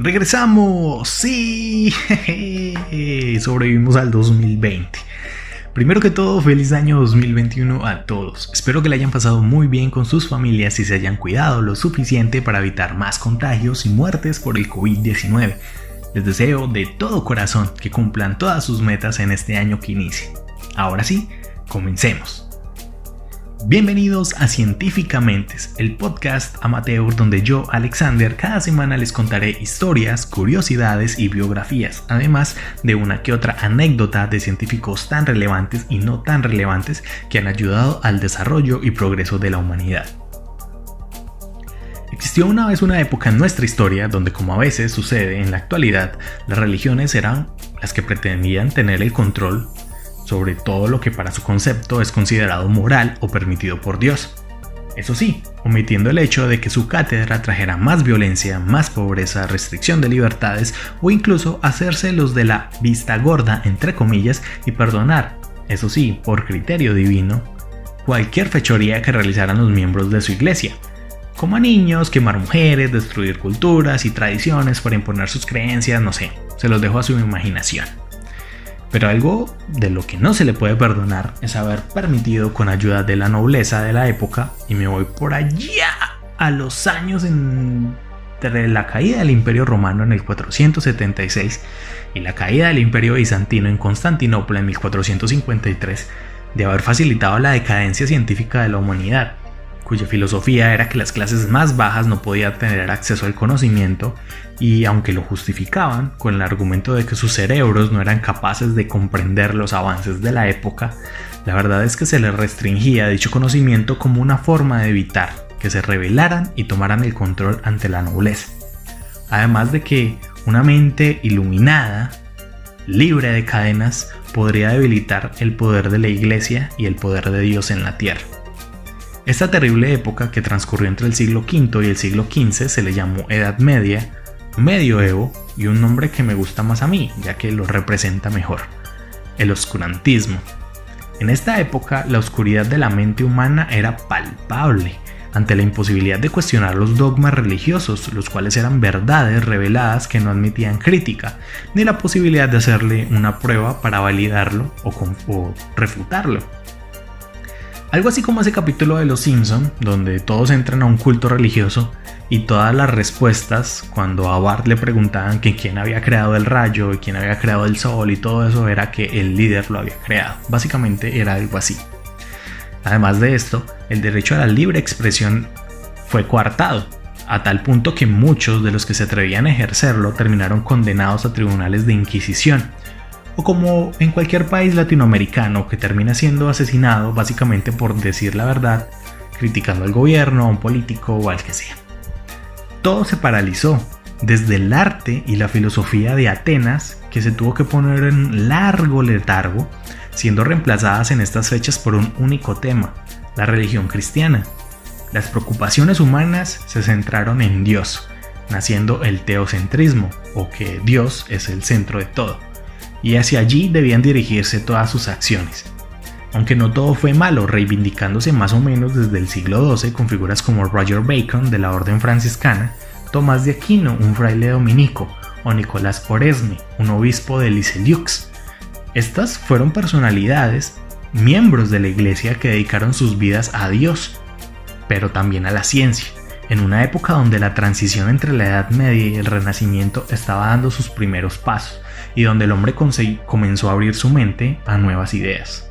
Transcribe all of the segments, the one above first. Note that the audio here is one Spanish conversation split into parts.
¡Regresamos! ¡Sí! Sobrevivimos al 2020. Primero que todo, feliz año 2021 a todos. Espero que le hayan pasado muy bien con sus familias y se hayan cuidado lo suficiente para evitar más contagios y muertes por el COVID-19. Les deseo de todo corazón que cumplan todas sus metas en este año que inicie. Ahora sí, comencemos. Bienvenidos a Científicamente, el podcast amateur donde yo, Alexander, cada semana les contaré historias, curiosidades y biografías, además de una que otra anécdota de científicos tan relevantes y no tan relevantes que han ayudado al desarrollo y progreso de la humanidad. Existió una vez una época en nuestra historia donde, como a veces sucede en la actualidad, las religiones eran las que pretendían tener el control sobre todo lo que para su concepto es considerado moral o permitido por Dios. Eso sí, omitiendo el hecho de que su cátedra trajera más violencia, más pobreza, restricción de libertades o incluso hacerse los de la vista gorda, entre comillas, y perdonar, eso sí, por criterio divino, cualquier fechoría que realizaran los miembros de su iglesia. Como a niños, quemar mujeres, destruir culturas y tradiciones para imponer sus creencias, no sé, se los dejo a su imaginación. Pero algo de lo que no se le puede perdonar es haber permitido, con ayuda de la nobleza de la época, y me voy por allá a los años entre la caída del Imperio Romano en el 476 y la caída del Imperio Bizantino en Constantinopla en 1453, de haber facilitado la decadencia científica de la humanidad, cuya filosofía era que las clases más bajas no podían tener acceso al conocimiento, y aunque lo justificaban con el argumento de que sus cerebros no eran capaces de comprender los avances de la época, la verdad es que se les restringía dicho conocimiento como una forma de evitar que se rebelaran y tomaran el control ante la nobleza. Además de que una mente iluminada, libre de cadenas, podría debilitar el poder de la iglesia y el poder de Dios en la tierra. Esta terrible época, que transcurrió entre el siglo V y el siglo XV, se le llamó Edad Media, Medioevo y un nombre que me gusta más a mí, ya que lo representa mejor: el oscurantismo. En esta época, la oscuridad de la mente humana era palpable ante la imposibilidad de cuestionar los dogmas religiosos, los cuales eran verdades reveladas que no admitían crítica, ni la posibilidad de hacerle una prueba para validarlo o refutarlo. Algo así como ese capítulo de Los Simpson, donde todos entran a un culto religioso y todas las respuestas, cuando a Bart le preguntaban que quién había creado el rayo y quién había creado el sol y todo eso, era que el líder lo había creado. Básicamente era algo así. Además de esto, el derecho a la libre expresión fue coartado, a tal punto que muchos de los que se atrevían a ejercerlo terminaron condenados a tribunales de inquisición, o como en cualquier país latinoamericano, que termina siendo asesinado básicamente por decir la verdad, criticando al gobierno, a un político o al que sea. Todo se paralizó, desde el arte y la filosofía de Atenas, que se tuvo que poner en largo letargo, siendo reemplazadas en estas fechas por un único tema: la religión cristiana. Las preocupaciones humanas se centraron en Dios, naciendo el teocentrismo, o que Dios es el centro de todo, y hacia allí debían dirigirse todas sus acciones. Aunque no todo fue malo, reivindicándose más o menos desde el siglo XII con figuras como Roger Bacon de la Orden Franciscana, Tomás de Aquino, un fraile dominico, o Nicolás Oresme, un obispo de Lisieux. Estas fueron personalidades, miembros de la iglesia, que dedicaron sus vidas a Dios, pero también a la ciencia, en una época donde la transición entre la Edad Media y el Renacimiento estaba dando sus primeros pasos, y donde el hombre comenzó a abrir su mente a nuevas ideas.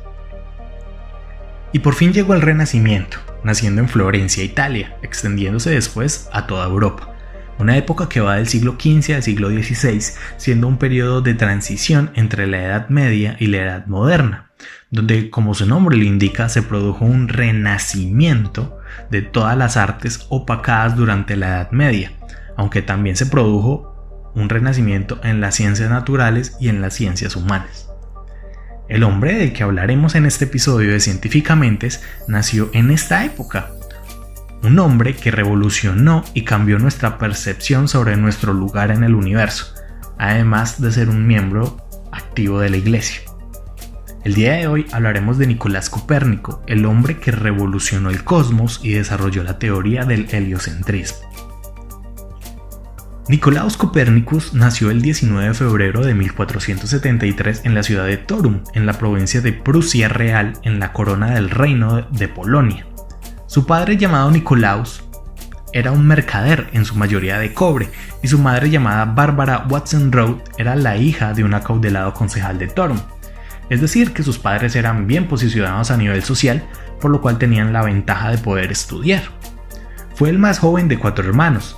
Y por fin llegó el Renacimiento, naciendo en Florencia, Italia, extendiéndose después a toda Europa. Una época que va del siglo XV al siglo XVI, siendo un periodo de transición entre la Edad Media y la Edad Moderna, donde, como su nombre lo indica, se produjo un renacimiento de todas las artes opacadas durante la Edad Media, aunque también se produjo un renacimiento en las ciencias naturales y en las ciencias humanas. El hombre del que hablaremos en este episodio de Científicamente nació en esta época. Un hombre que revolucionó y cambió nuestra percepción sobre nuestro lugar en el universo, además de ser un miembro activo de la iglesia. El día de hoy hablaremos de Nicolás Copérnico, el hombre que revolucionó el cosmos y desarrolló la teoría del heliocentrismo. Nicolaus Copernicus nació el 19 de febrero de 1473 en la ciudad de Toruń, en la provincia de Prusia Real, en la corona del reino de Polonia. Su padre, llamado Nicolaus, era un mercader, en su mayoría de cobre, y su madre, llamada Barbara Watson-Roth, era la hija de un acaudalado concejal de Toruń. Es decir, que sus padres eran bien posicionados a nivel social, por lo cual tenían la ventaja de poder estudiar. Fue el más joven de 4 hermanos.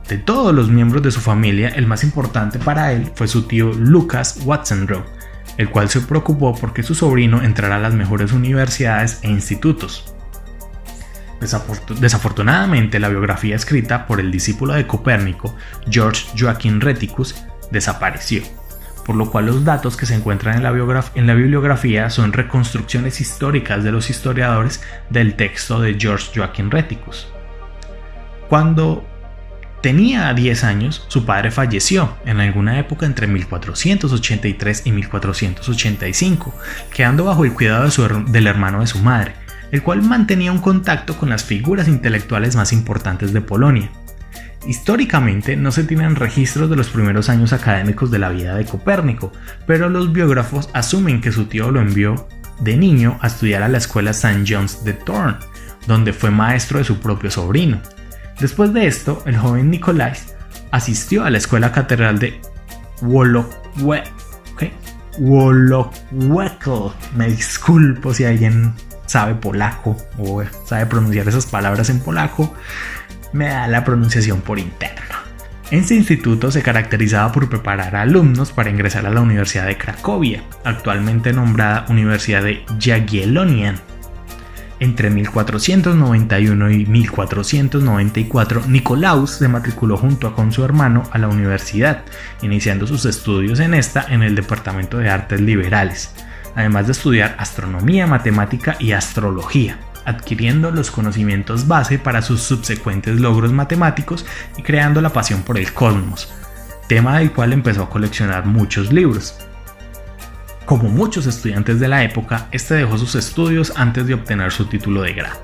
De todos los miembros de su familia, el más importante para él fue su tío Lucas Watson-Roth, el cual se preocupó porque su sobrino entrara a las mejores universidades e institutos. Desafortunadamente, la biografía escrita por el discípulo de Copérnico, George Joachim Rheticus, desapareció, por lo cual los datos que se encuentran en la bibliografía son reconstrucciones históricas de los historiadores del texto de George Joachim Rheticus. Cuando tenía 10 años, su padre falleció en alguna época entre 1483 y 1485, quedando bajo el cuidado del hermano de su madre, el cual mantenía un contacto con las figuras intelectuales más importantes de Polonia. Históricamente no se tienen registros de los primeros años académicos de la vida de Copérnico, pero los biógrafos asumen que su tío lo envió de niño a estudiar a la escuela St. John's de Thorn, donde fue maestro de su propio sobrino. Después de esto, el joven Nicolás asistió a la escuela catedral de Włocławek. Me disculpo si alguien sabe polaco o sabe pronunciar esas palabras en polaco, me da la pronunciación por interno. Este instituto se caracterizaba por preparar a alumnos para ingresar a la Universidad de Cracovia, actualmente nombrada Universidad de Jagiellonian. Entre 1491 y 1494, Nicolaus se matriculó junto con su hermano a la universidad, iniciando sus estudios en el Departamento de Artes Liberales, además de estudiar astronomía, matemática y astrología, adquiriendo los conocimientos base para sus subsecuentes logros matemáticos y creando la pasión por el cosmos, tema del cual empezó a coleccionar muchos libros. Como muchos estudiantes de la época, este dejó sus estudios antes de obtener su título de grado.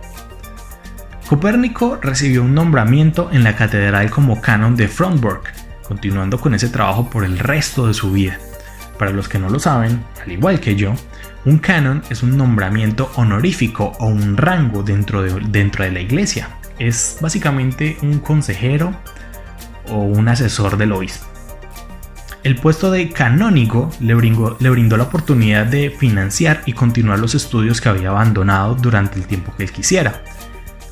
Copérnico recibió un nombramiento en la catedral como canon de Frauenburg, continuando con ese trabajo por el resto de su vida. Para los que no lo saben, al igual que yo, un canon es un nombramiento honorífico o un rango dentro de la iglesia. Es básicamente un consejero o un asesor del obispo. El puesto de canónigo le brindó la oportunidad de financiar y continuar los estudios que había abandonado durante el tiempo que él quisiera.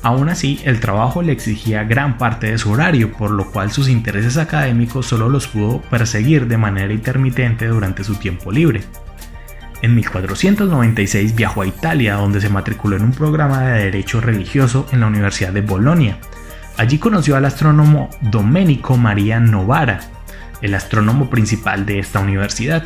Aún así, el trabajo le exigía gran parte de su horario, por lo cual sus intereses académicos solo los pudo perseguir de manera intermitente durante su tiempo libre. En 1496 viajó a Italia, donde se matriculó en un programa de Derecho Religioso en la Universidad de Bolonia. Allí conoció al astrónomo Domenico Maria Novara, el astrónomo principal de esta universidad.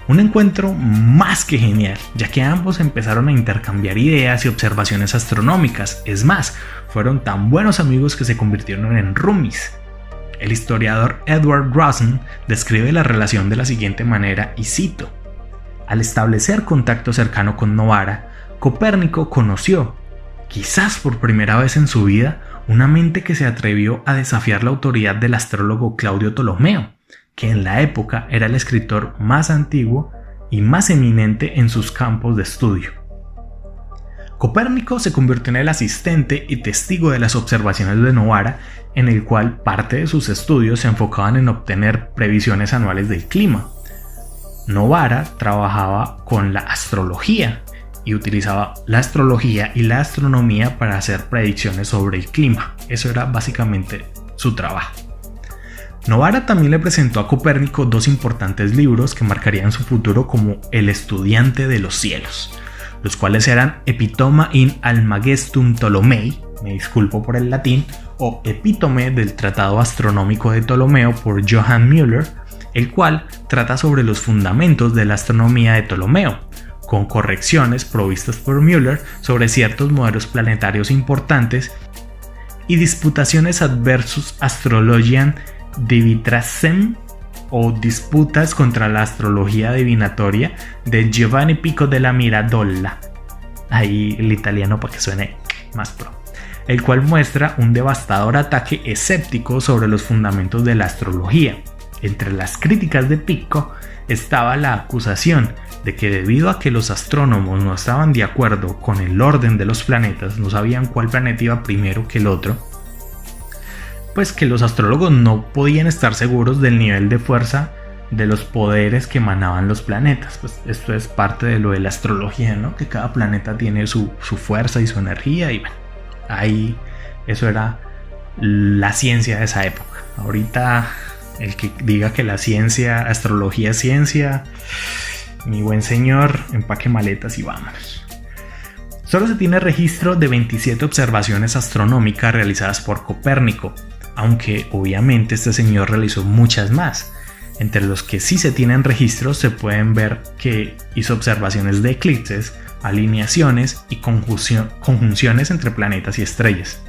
Un encuentro más que genial, ya que ambos empezaron a intercambiar ideas y observaciones astronómicas. Es más, fueron tan buenos amigos que se convirtieron en roomies. El historiador Edward Rosen describe la relación de la siguiente manera, y cito: al establecer contacto cercano con Novara, Copérnico conoció, quizás por primera vez en su vida, una mente que se atrevió a desafiar la autoridad del astrólogo Claudio Ptolomeo, que en la época era el escritor más antiguo y más eminente en sus campos de estudio. Copérnico se convirtió en el asistente y testigo de las observaciones de Novara, en el cual parte de sus estudios se enfocaban en obtener previsiones anuales del clima. Novara trabajaba con la astrología y utilizaba la astrología y la astronomía para hacer predicciones sobre el clima. Eso era básicamente su trabajo. Novara también le presentó a Copérnico 2 importantes libros que marcarían su futuro como el estudiante de los cielos, los cuales eran Epitoma in Almagestum Ptolomei, me disculpo por el latín, o Epítome del Tratado Astronómico de Ptolomeo por Johann Müller, el cual trata sobre los fundamentos de la astronomía de Ptolomeo, con correcciones provistas por Müller sobre ciertos modelos planetarios importantes, y Disputationes adversus Astrologiam Divitrasem, o Disputas contra la astrología divinatoria, de Giovanni Pico della Mirandola. Ahí el italiano para que suene más pro. el cual muestra un devastador ataque escéptico sobre los fundamentos de la astrología. Entre las críticas de Pico estaba la acusación de que debido a que los astrónomos no estaban de acuerdo con el orden de los planetas, no sabían cuál planeta iba primero que el otro, pues que los astrólogos no podían estar seguros del nivel de fuerza de los poderes que emanaban los planetas. Pues esto es parte de lo de la astrología, ¿no? Que cada planeta tiene su fuerza y su energía, y bueno, ahí eso era la ciencia de esa época. Ahorita el que diga que la ciencia, astrología es ciencia, mi buen señor, empaque maletas y vámonos. Solo se tiene registro de 27 observaciones astronómicas realizadas por Copérnico, aunque obviamente este señor realizó muchas más. Entre los que sí se tienen registros se pueden ver que hizo observaciones de eclipses, alineaciones y conjunciones entre planetas y estrellas.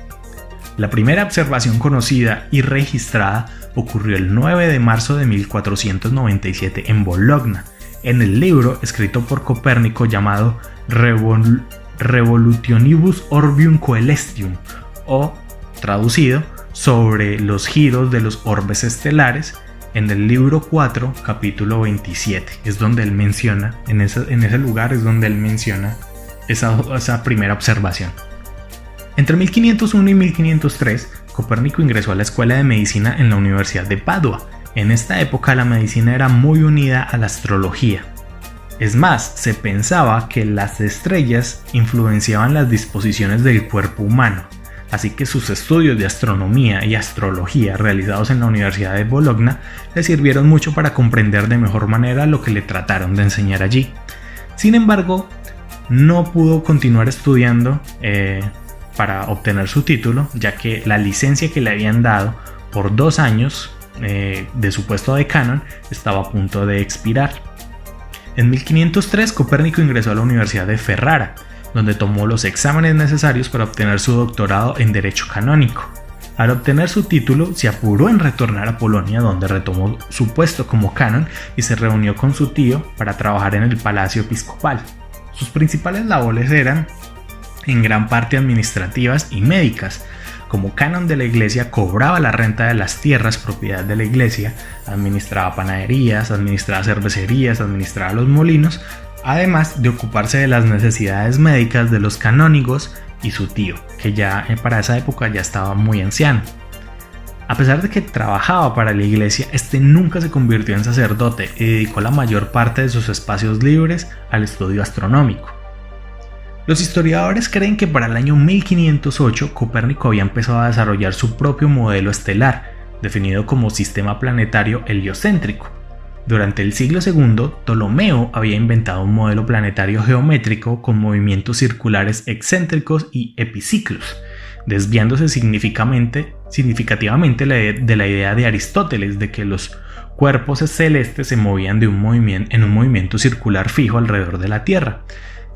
La primera observación conocida y registrada ocurrió el 9 de marzo de 1497 en Bologna, en el libro escrito por Copérnico llamado Revolutionibus Orbium Coelestium, o traducido, sobre los giros de los orbes estelares, en el libro 4, capítulo 27. Es donde él menciona, en ese lugar es donde él menciona esa primera observación. Entre 1501 y 1503, Copérnico ingresó a la Escuela de Medicina en la Universidad de Padua. En esta época la medicina era muy unida a la astrología. Es más, se pensaba que las estrellas influenciaban las disposiciones del cuerpo humano, así que sus estudios de astronomía y astrología realizados en la Universidad de Bologna le sirvieron mucho para comprender de mejor manera lo que le trataron de enseñar allí. Sin embargo, no pudo continuar estudiando para obtener su título, ya que la licencia que le habían dado por 2 años de su puesto de canon estaba a punto de expirar. En 1503 Copérnico ingresó a la Universidad de Ferrara, donde tomó los exámenes necesarios para obtener su doctorado en Derecho Canónico. Al obtener su título, se apuró en retornar a Polonia, donde retomó su puesto como canon y se reunió con su tío para trabajar en el Palacio Episcopal. Sus principales labores eran en gran parte administrativas y médicas. Como canon de la iglesia, cobraba la renta de las tierras propiedad de la iglesia, administraba panaderías, administraba cervecerías, administraba los molinos, además de ocuparse de las necesidades médicas de los canónigos y su tío, que ya para esa época ya estaba muy anciano. A pesar de que trabajaba para la iglesia, este nunca se convirtió en sacerdote y dedicó la mayor parte de sus espacios libres al estudio astronómico. Los historiadores creen que para el año 1508 Copérnico había empezado a desarrollar su propio modelo estelar, definido como sistema planetario heliocéntrico. Durante el siglo II, Ptolomeo había inventado un modelo planetario geométrico con movimientos circulares excéntricos y epiciclos, desviándose significativamente de la idea de Aristóteles de que los cuerpos celestes se movían en un movimiento circular fijo alrededor de la Tierra.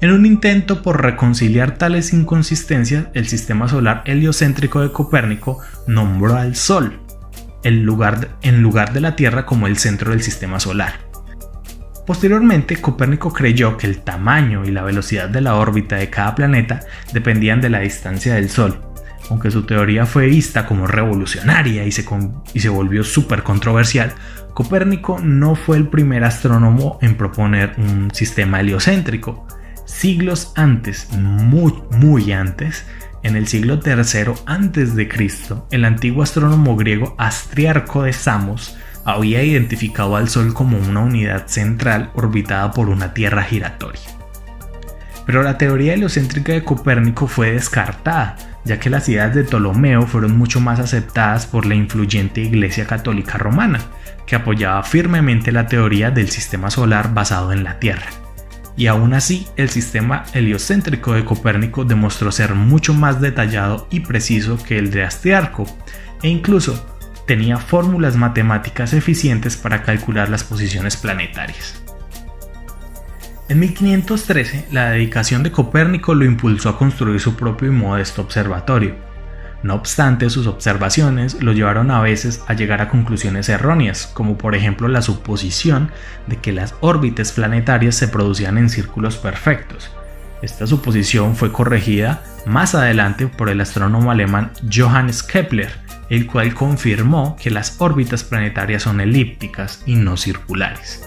En un intento por reconciliar tales inconsistencias, el sistema solar heliocéntrico de Copérnico nombró al Sol en lugar de la Tierra como el centro del sistema solar. Posteriormente, Copérnico creyó que el tamaño y la velocidad de la órbita de cada planeta dependían de la distancia del Sol. Aunque su teoría fue vista como revolucionaria y se volvió súper controversial, Copérnico no fue el primer astrónomo en proponer un sistema heliocéntrico. Siglos antes, muy antes, en el siglo III a.C., el antiguo astrónomo griego Astriarco de Samos había identificado al Sol como una unidad central orbitada por una Tierra giratoria. Pero la teoría heliocéntrica de Copérnico fue descartada, ya que las ideas de Ptolomeo fueron mucho más aceptadas por la influyente Iglesia Católica Romana, que apoyaba firmemente la teoría del sistema solar basado en la Tierra. Y aún así, el sistema heliocéntrico de Copérnico demostró ser mucho más detallado y preciso que el de Astriarco, e incluso tenía fórmulas matemáticas eficientes para calcular las posiciones planetarias. En 1513, la dedicación de Copérnico lo impulsó a construir su propio y modesto observatorio. No obstante, sus observaciones lo llevaron a veces a llegar a conclusiones erróneas, como por ejemplo la suposición de que las órbitas planetarias se producían en círculos perfectos. Esta suposición fue corregida más adelante por el astrónomo alemán Johannes Kepler, el cual confirmó que las órbitas planetarias son elípticas y no circulares.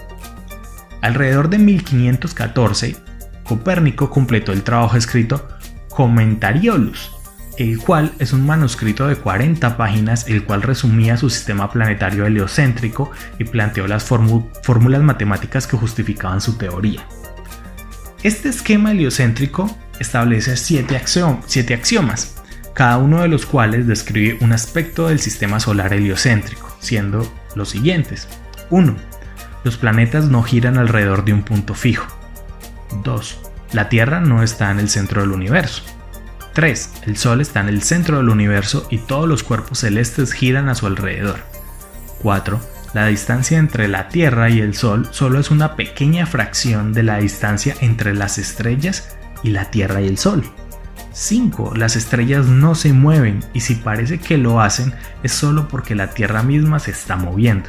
Alrededor de 1514, Copérnico completó el trabajo escrito Commentariolus, el cual es un manuscrito de 40 páginas, el cual resumía su sistema planetario heliocéntrico y planteó las fórmulas matemáticas que justificaban su teoría. Este esquema heliocéntrico establece 7 axiomas, cada uno de los cuales describe un aspecto del sistema solar heliocéntrico, siendo los siguientes. 1. Los planetas no giran alrededor de un punto fijo. 2. La Tierra no está en el centro del universo. 3. El Sol está en el centro del universo y todos los cuerpos celestes giran a su alrededor. 4. La distancia entre la Tierra y el Sol solo es una pequeña fracción de la distancia entre las estrellas y la Tierra y el Sol. 5. Las estrellas no se mueven y si parece que lo hacen es solo porque la Tierra misma se está moviendo.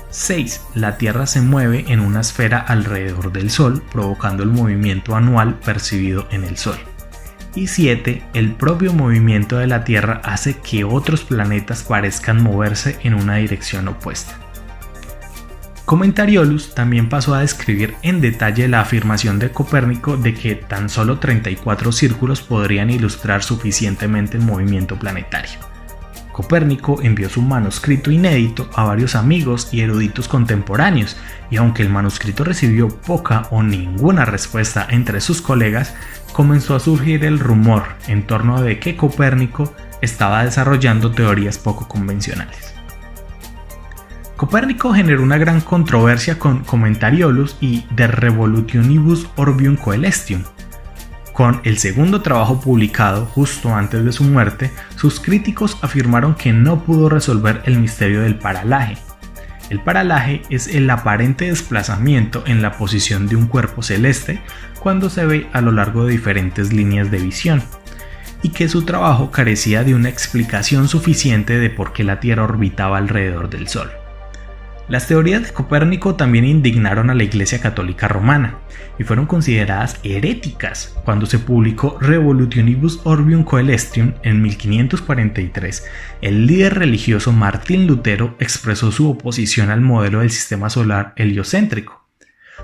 6. La Tierra se mueve en una esfera alrededor del Sol, provocando el movimiento anual percibido en el Sol. Y 7. El propio movimiento de la Tierra hace que otros planetas parezcan moverse en una dirección opuesta. Commentariolus también pasó a describir en detalle la afirmación de Copérnico de que tan solo 34 círculos podrían ilustrar suficientemente el movimiento planetario. Copérnico envió su manuscrito inédito a varios amigos y eruditos contemporáneos, y aunque el manuscrito recibió poca o ninguna respuesta entre sus colegas, comenzó a surgir el rumor en torno de que Copérnico estaba desarrollando teorías poco convencionales. Copérnico generó una gran controversia con Commentariolus y De Revolutionibus Orbium Coelestium. Con el segundo trabajo publicado justo antes de su muerte, sus críticos afirmaron que no pudo resolver el misterio del paralaje. El paralaje es el aparente desplazamiento en la posición de un cuerpo celeste cuando se ve a lo largo de diferentes líneas de visión, y que su trabajo carecía de una explicación suficiente de por qué la Tierra orbitaba alrededor del Sol. Las teorías de Copérnico también indignaron a la Iglesia Católica Romana y fueron consideradas heréticas. Cuando se publicó Revolutionibus Orbium Coelestium en 1543, el líder religioso Martín Lutero expresó su oposición al modelo del sistema solar heliocéntrico.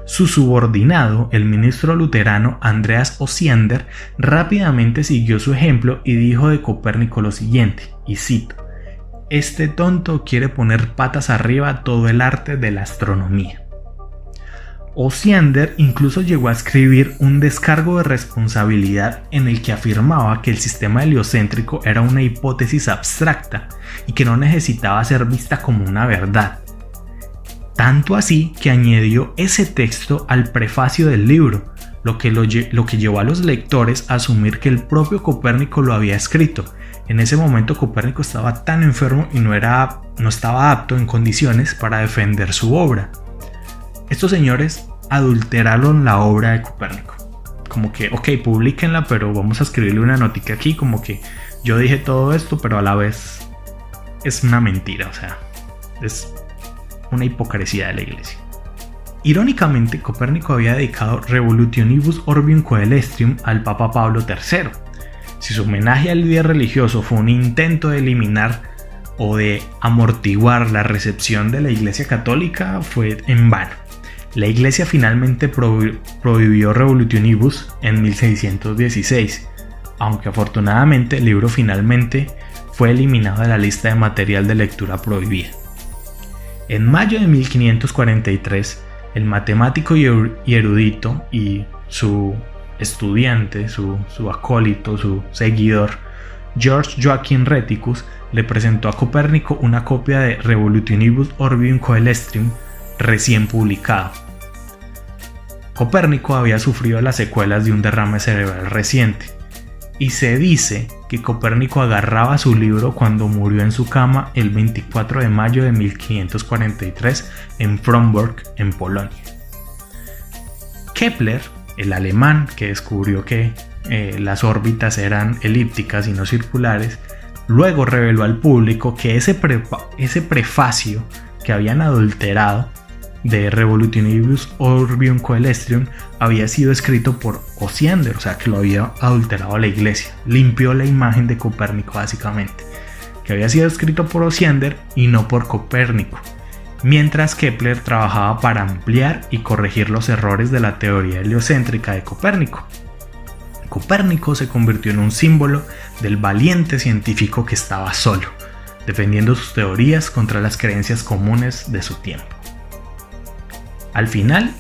Su subordinado, el ministro luterano Andreas Osiander, rápidamente siguió su ejemplo y dijo de Copérnico lo siguiente, y cito: "Este tonto quiere poner patas arriba todo el arte de la astronomía". Osiander incluso llegó a escribir un descargo de responsabilidad en el que afirmaba que el sistema heliocéntrico era una hipótesis abstracta y que no necesitaba ser vista como una verdad. Tanto así que añadió ese texto al prefacio del libro, lo que llevó a los lectores a asumir que el propio Copérnico lo había escrito. En ese momento Copérnico estaba tan enfermo y no estaba apto en condiciones para defender su obra. Estos señores adulteraron la obra de Copérnico. Como que, ok, publíquenla, pero vamos a escribirle una notica aquí, como que yo dije todo esto, pero a la vez es una mentira, o sea, es una hipocresía de la iglesia. Irónicamente, Copérnico había dedicado Revolutionibus Orbium Coelestium al Papa Pablo III. Si su homenaje al líder religioso fue un intento de eliminar o de amortiguar la recepción de la Iglesia Católica, fue en vano. La Iglesia finalmente prohibió Revolutionibus en 1616, aunque afortunadamente el libro finalmente fue eliminado de la lista de material de lectura prohibida. En mayo de 1543, el matemático y erudito y su estudiante, su acólito, su seguidor, George Joachim Reticus, le presentó a Copérnico una copia de Revolutionibus Orbium Coelestium recién publicado. Copérnico había sufrido las secuelas de un derrame cerebral reciente, y se dice que Copérnico agarraba su libro cuando murió en su cama el 24 de mayo de 1543 en Frombork, en Polonia. Kepler, el alemán que descubrió que las órbitas eran elípticas y no circulares, luego reveló al público que ese prefacio que habían adulterado de Revolutionibus Orbium Coelestium había sido escrito por Osiander, o sea que lo había adulterado la iglesia, limpió la imagen de Copérnico básicamente, que había sido escrito por Osiander y no por Copérnico, mientras Kepler trabajaba para ampliar y corregir los errores de la teoría heliocéntrica de Copérnico. Copérnico se convirtió en un símbolo del valiente científico que estaba solo, defendiendo sus teorías contra las creencias comunes de su tiempo. Al final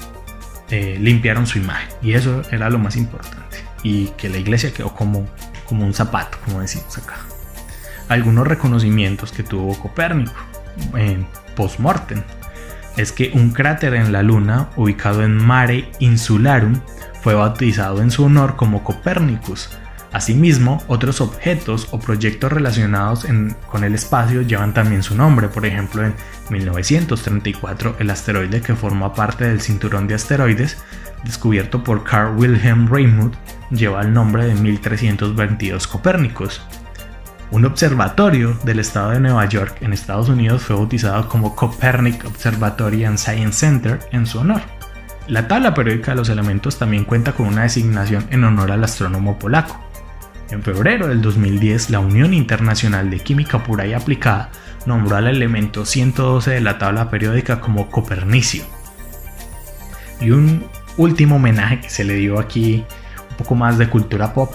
limpiaron su imagen y eso era lo más importante, y que la iglesia quedó como un zapato, como decimos acá. Algunos reconocimientos que tuvo Copérnico en post-mortem es que un cráter en la Luna ubicado en Mare Insularum fue bautizado en su honor como Copernicus. Asimismo, otros objetos o proyectos relacionados con el espacio llevan también su nombre. Por ejemplo, en 1934, el asteroide que forma parte del cinturón de asteroides, descubierto por Carl Wilhelm Reimund, lleva el nombre de 1322 Copérnicos. Un observatorio del estado de Nueva York, en Estados Unidos, fue bautizado como Copernic Observatory and Science Center en su honor. La tabla periódica de los elementos también cuenta con una designación en honor al astrónomo polaco. En febrero del 2010, la Unión Internacional de Química Pura y Aplicada nombró al elemento 112 de la tabla periódica como Copernicio. Y un último homenaje que se le dio aquí, un poco más de cultura pop,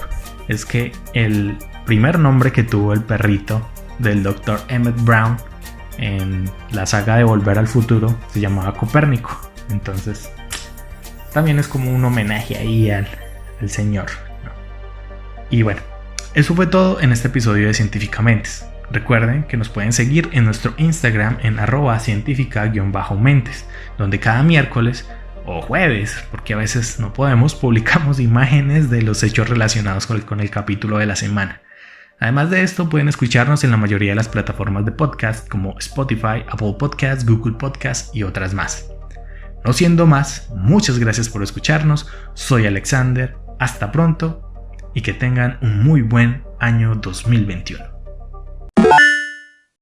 es que el primer nombre que tuvo el perrito del Dr. Emmett Brown en la saga de Volver al Futuro se llamaba Copérnico. Entonces, también es como un homenaje ahí al señor. Y bueno, eso fue todo en este episodio de Científicamentes. Recuerden que nos pueden seguir en nuestro Instagram en @cientifica_mentes, donde cada miércoles o jueves, porque a veces no podemos, publicamos imágenes de los hechos relacionados con el capítulo de la semana. Además de esto, pueden escucharnos en la mayoría de las plataformas de podcast como Spotify, Apple Podcasts, Google Podcasts y otras más. No siendo más, muchas gracias por escucharnos. Soy Alexander, hasta pronto y que tengan un muy buen año 2021.